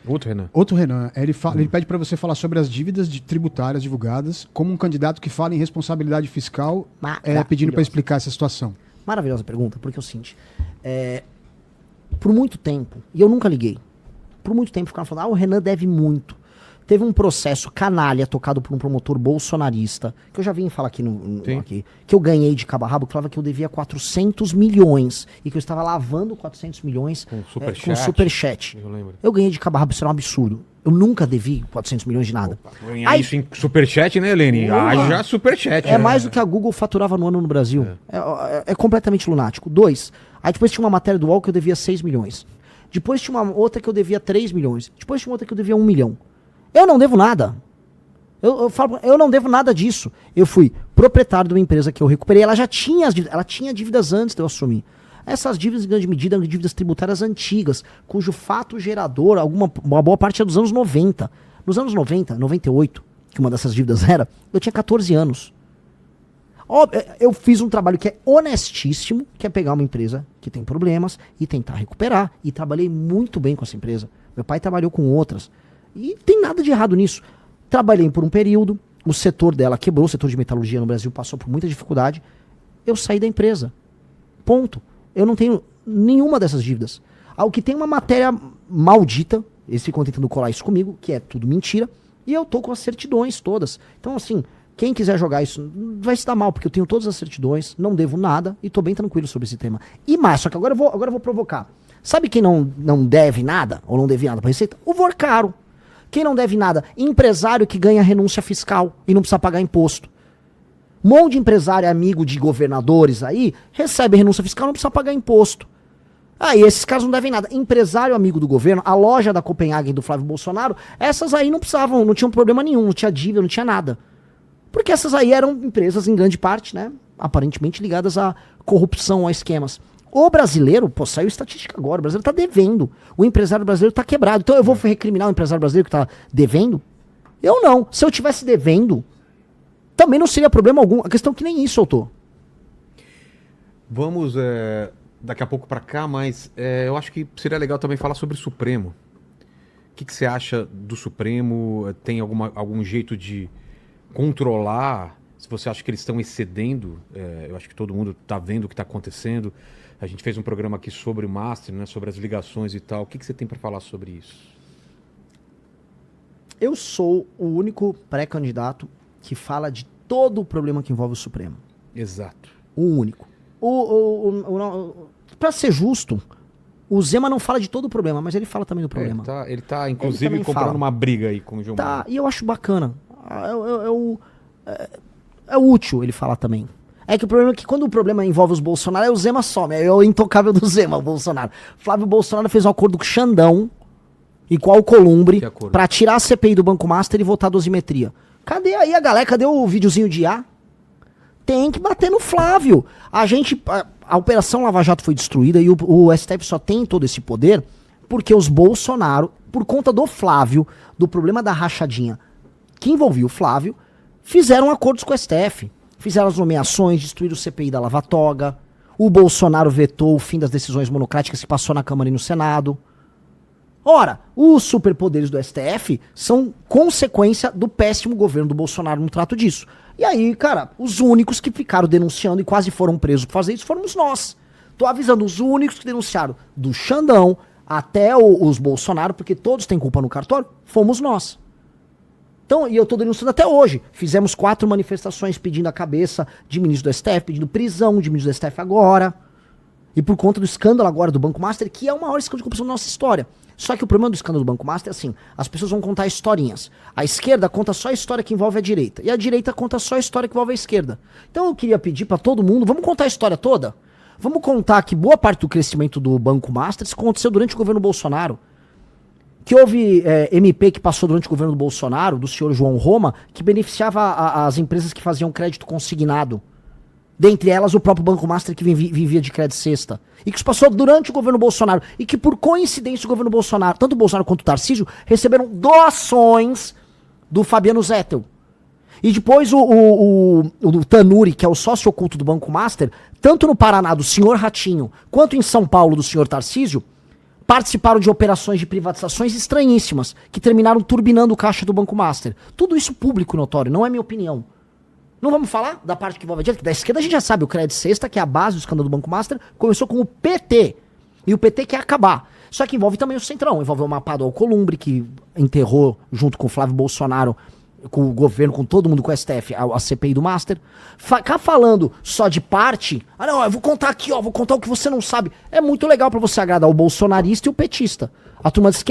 Outro Renan. Outro Renan, ele pede para você falar sobre as dívidas tributárias divulgadas como um candidato que fala em responsabilidade fiscal, pedindo para explicar essa situação. Maravilhosa pergunta, porque é o seguinte, por muito tempo, e eu nunca liguei, por muito tempo ficaram falando, o Renan deve muito. Teve um processo canalha tocado por um promotor bolsonarista, que eu já vim falar aqui, aqui que eu ganhei de cabo a rabo, que falava que eu devia 400 milhões e que eu estava lavando 400 milhões com superchat. Eu ganhei de cabo a rabo, isso era um absurdo. Eu nunca devi 400 milhões de nada. Ganhar isso em superchat, né, Helene? Já superchat. É mais do que a Google faturava no ano no Brasil. É completamente lunático. 2. Aí depois tinha uma matéria do UOL que eu devia 6 milhões. Depois tinha uma outra que eu devia 3 milhões. Depois tinha outra que eu devia 1 milhão. Eu não devo nada. Eu não devo nada disso. Eu fui proprietário de uma empresa que eu recuperei. Ela já tinha dívidas antes de eu assumir. Essas dívidas, em grande medida, eram dívidas tributárias antigas, cujo fato gerador, uma boa parte é dos anos 90. Nos anos 90, 98, que uma dessas dívidas era, eu tinha 14 anos. Eu fiz um trabalho que é honestíssimo, que é pegar uma empresa que tem problemas e tentar recuperar. E trabalhei muito bem com essa empresa. Meu pai trabalhou com outras. E tem nada de errado nisso. Trabalhei por um período, o setor dela quebrou, o setor de metalurgia no Brasil passou por muita dificuldade. Eu saí da empresa. Ponto. Eu não tenho nenhuma dessas dívidas. O que tem uma matéria maldita, eles ficam tentando colar isso comigo, que é tudo mentira, e eu tô com as certidões todas. Então, assim, quem quiser jogar isso vai se dar mal, porque eu tenho todas as certidões, não devo nada, e tô bem tranquilo sobre esse tema. E mais, só que agora eu vou provocar. Sabe quem não deve nada, ou não deve nada pra Receita? O Vorcaro. Quem não deve nada? Empresário que ganha renúncia fiscal e não precisa pagar imposto. Um monte de empresário amigo de governadores aí recebe renúncia fiscal e não precisa pagar imposto. E esses caras não devem nada. Empresário amigo do governo, a loja da Copenhagen do Flávio Bolsonaro, essas aí não precisavam, não tinham problema nenhum, não tinha dívida, não tinha nada. Porque essas aí eram empresas, em grande parte, né, aparentemente ligadas à corrupção, a esquemas. O brasileiro, saiu estatística agora, o brasileiro tá devendo. O empresário brasileiro tá quebrado. Então eu vou recriminar o empresário brasileiro que tá devendo? Eu não. Se eu tivesse devendo, também não seria problema algum. A questão é que nem isso eu tô. Vamos daqui a pouco para cá, mas eu acho que seria legal também falar sobre o Supremo. O que você acha do Supremo? Tem algum jeito de controlar? Se você acha que eles estão excedendo, eu acho que todo mundo está vendo o que está acontecendo. A gente fez um programa aqui sobre o Master, né, sobre as ligações e tal. O que você tem para falar sobre isso? Eu sou o único pré-candidato que fala de todo o problema que envolve o Supremo. Exato. O único. Para ser justo, o Zema não fala de todo o problema, mas ele fala também do problema. Ele tá inclusive, comprando uma briga aí com o João Mauro. E eu acho bacana. É útil ele falar também. É que o problema é que quando o problema envolve os Bolsonaro, o Zema some. É o intocável do Zema, o Bolsonaro. Flávio Bolsonaro fez um acordo com o Xandão e com o Alcolumbre pra tirar a CPI do Banco Master e votar a dosimetria. Cadê aí a galera? Cadê o videozinho de IA? Tem que bater no Flávio. A Operação Lava Jato foi destruída e o STF só tem todo esse poder porque os Bolsonaro, por conta do Flávio, do problema da rachadinha que envolvia o Flávio, fizeram acordos com o STF. Fizeram as nomeações, destruíram o CPI da Lava Toga. O Bolsonaro vetou o fim das decisões monocráticas que passou na Câmara e no Senado. Ora, os superpoderes do STF são consequência do péssimo governo do Bolsonaro no trato disso. E aí, cara, os únicos que ficaram denunciando e quase foram presos por fazer isso fomos nós. Tô avisando, os únicos que denunciaram, do Xandão até os Bolsonaro, porque todos têm culpa no cartório, fomos nós. Então, e eu tô denunciando até hoje. Fizemos 4 manifestações pedindo a cabeça de ministro do STF, pedindo prisão de ministro do STF agora. E por conta do escândalo agora do Banco Master, que é o maior escândalo de corrupção da nossa história. Só que o problema do escândalo do Banco Master é assim, as pessoas vão contar historinhas. A esquerda conta só a história que envolve a direita. E a direita conta só a história que envolve a esquerda. Então eu queria pedir pra todo mundo, vamos contar a história toda? Vamos contar que boa parte do crescimento do Banco Master aconteceu durante o governo Bolsonaro. Que houve MP que passou durante o governo do Bolsonaro, do senhor João Roma, que beneficiava as empresas que faziam crédito consignado. Dentre elas o próprio Banco Master que vivia de crédito cesta. E que isso passou durante o governo Bolsonaro. E que por coincidência o governo Bolsonaro, tanto o Bolsonaro quanto o Tarcísio, receberam doações do Fabiano Zettel. E depois o Tanuri, que é o sócio oculto do Banco Master, tanto no Paraná do senhor Ratinho, quanto em São Paulo do senhor Tarcísio, participaram de operações de privatizações estranhíssimas, que terminaram turbinando o caixa do Banco Master. Tudo isso público notório, não é minha opinião. Não vamos falar da parte que envolve a direita, que da esquerda a gente já sabe, o Crédito Sexta, que é a base do escândalo do Banco Master, começou com o PT. E o PT quer acabar. Só que envolve também o Centrão, envolve o mapa do Alcolumbre, que enterrou, junto com o Flávio Bolsonaro, com o governo, com todo mundo, com o STF, a CPI do Master. Ficar falando só de parte, não, eu vou contar aqui, vou contar o que você não sabe. É muito legal pra você agradar o bolsonarista e o petista. A turma de esquerda